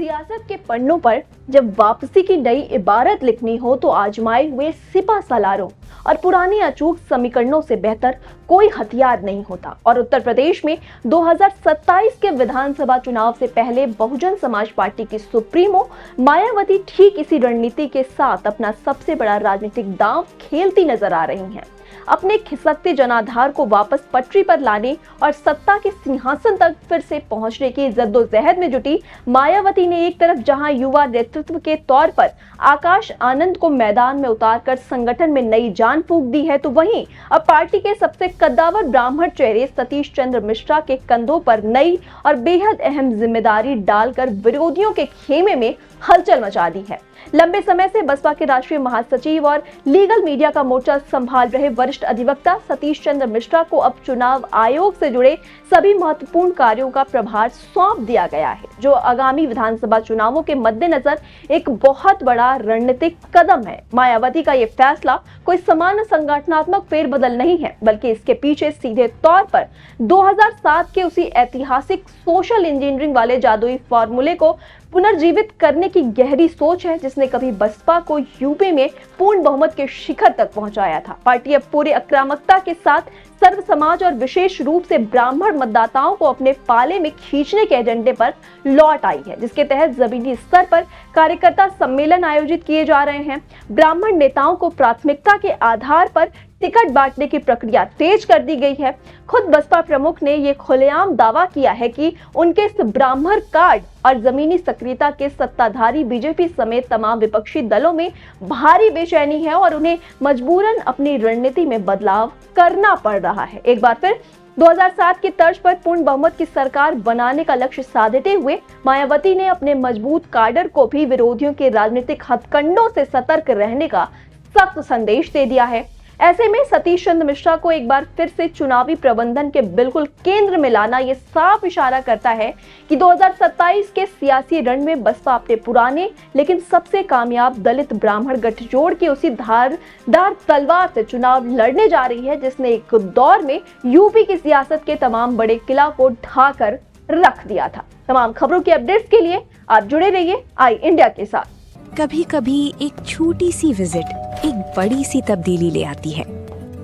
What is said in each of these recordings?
सियासत के पन्नों पर जब वापसी की नई इबारत लिखनी हो तो आजमाए हुए सिपा सलारों और पुराने अचूक समीकरणों से बेहतर कोई हथियार नहीं होता। और उत्तर प्रदेश में 2027 के विधानसभा चुनाव से पहले बहुजन समाज पार्टी की सुप्रीमो मायावती ठीक इसी रणनीति के साथ अपना सबसे बड़ा राजनीतिक दांव खेलती नजर आ रही हैं। अपने खिसकते जनाधार को वापस पटरी पर लाने और सत्ता के सिंहासन तक फिर से पहुंचने की जद्दोजहद में जुटी मायावती ने एक तरफ जहां युवा नेतृत्व के तौर पर आकाश आनंद को मैदान में उतारकर संगठन में नई जान फूंक दी है, तो वहीं अब पार्टी के सबसे कद्दावर ब्राह्मण चेहरे सतीश चंद्र मिश्रा के कंधों पर नई और बेहद अहम जिम्मेदारी डालकर विरोधियों के खेमे में हलचल मचा दी है। लंबे समय से बसपा के राष्ट्रीय महासचिव और लीगल मीडिया का मोर्चा संभाल रहे वरिष्ठ अधिवक्ता सतीश चंद्र मिश्रा को अब चुनाव आयोग से जुड़े सभी महत्वपूर्ण कार्यों का प्रभार सौंप दिया गया है, जो आगामी विधानसभा चुनावों के मद्देनजर एक बहुत बड़ा रणनीतिक कदम है। मायावती का ये फैसला कोई सामान्य संगठनात्मक फेरबदल नहीं है, बल्कि इसके पीछे सीधे तौर पर 2007 के उसी ऐतिहासिक सोशल इंजीनियरिंग वाले जादुई फॉर्मूले को पुनर्जीवित करने की गहरी सोच है, जिसने कभी बसपा को यूपी में पूर्ण बहुमत के शिखर तक पहुंचाया था। पार्टी अब पूरी आक्रामकता के साथ सर्व समाज और विशेष रूप से ब्राह्मण मतदाताओं को अपने पाले में खींचने के एजेंडे पर लौट आई है, जिसके तहत जमीनी स्तर पर कार्यकर्ता सम्मेलन आयोजित किए जा रहे हैं। ब्राह्मण नेताओं को प्राथमिकता के आधार पर टिकट बांटने की प्रक्रिया तेज कर दी गई है। खुद बसपा प्रमुख ने यह खुलेआम दावा किया है कि उनके इस ब्राह्मण कार्ड और जमीनी सक्रियता के सत्ताधारी बीजेपी समेत तमाम विपक्षी दलों में भारी बेचैनी है और उन्हें मजबूरन अपनी रणनीति में बदलाव करना पड़ रहा है। एक बार फिर 2007 की तर्ज पर पूर्ण बहुमत की सरकार बनाने का लक्ष्य साधते हुए मायावती ने अपने मजबूत काडर को भी विरोधियों के राजनीतिक हथकंडों से सतर्क रहने का सख्त संदेश दे दिया है। ऐसे में सतीश चंद्र मिश्रा को एक बार फिर से चुनावी प्रबंधन के बिल्कुल केंद्र में लाना यह साफ इशारा करता है कि 2027 के सियासी रण में बसपा अपने पुराने लेकिन सबसे कामयाब दलित ब्राह्मण गठजोड़ की उसी धारदार तलवार से चुनाव लड़ने जा रही है, जिसने एक दौर में यूपी की सियासत के तमाम बड़े किला को ढाकर रख दिया था। तमाम खबरों के अपडेट्स के लिए आप जुड़े रहिए आई इंडिया के साथ। कभी कभी एक छोटी सी विजिट एक बड़ी सी तब्दीली ले आती है,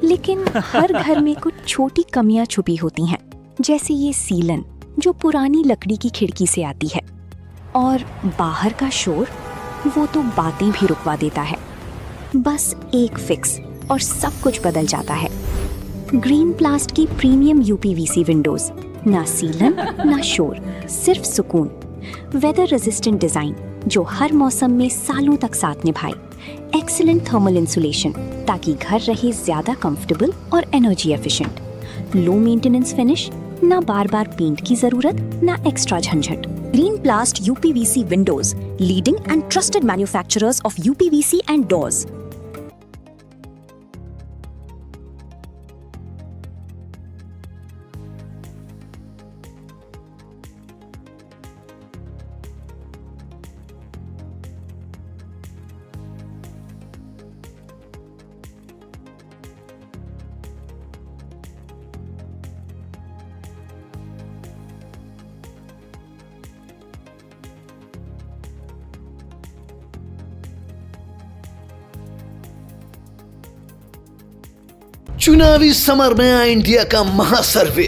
लेकिन हर घर में कुछ छोटी कमियां छुपी होती हैं, जैसे ये सीलन जो पुरानी लकड़ी की खिड़की से आती है, और बाहर का शोर वो तो बातें भी रुकवा देता है। बस एक फिक्स और सब कुछ बदल जाता है। ग्रीन प्लास्ट की प्रीमियम यूपीवीसी विंडोज, ना सीलन ना शोर, सिर्फ सुकून। वेदर रेजिस्टेंट डिजाइन जो हर मौसम में सालों तक साथ निभाए। एक्सीलेंट थर्मल इंसुलेशन ताकि घर रहे ज्यादा कंफर्टेबल और energy efficient. Low maintenance finish, ना बार बार पेंट की जरूरत ना एक्स्ट्रा झंझट। Green प्लास्ट UPVC Windows, leading and trusted manufacturers of UPVC and doors. चुनावी समर में आई इंडिया का महासर्वे,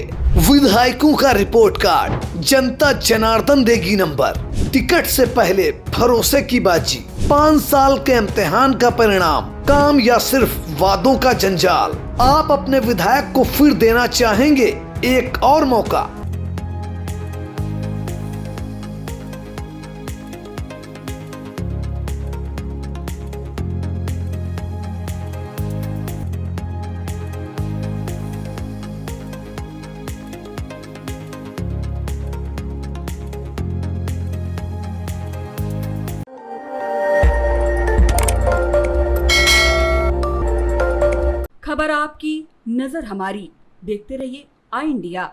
विधायकों का रिपोर्ट कार्ड, जनता जनार्दन देगी नंबर, टिकट से पहले भरोसे की बाजी, 5 साल के इम्तिहान का परिणाम, काम या सिर्फ वादों का जंजाल। आप अपने विधायक को फिर देना चाहेंगे एक और मौका? खबर आपकी, नजर हमारी। देखते रहिए आई इंडिया।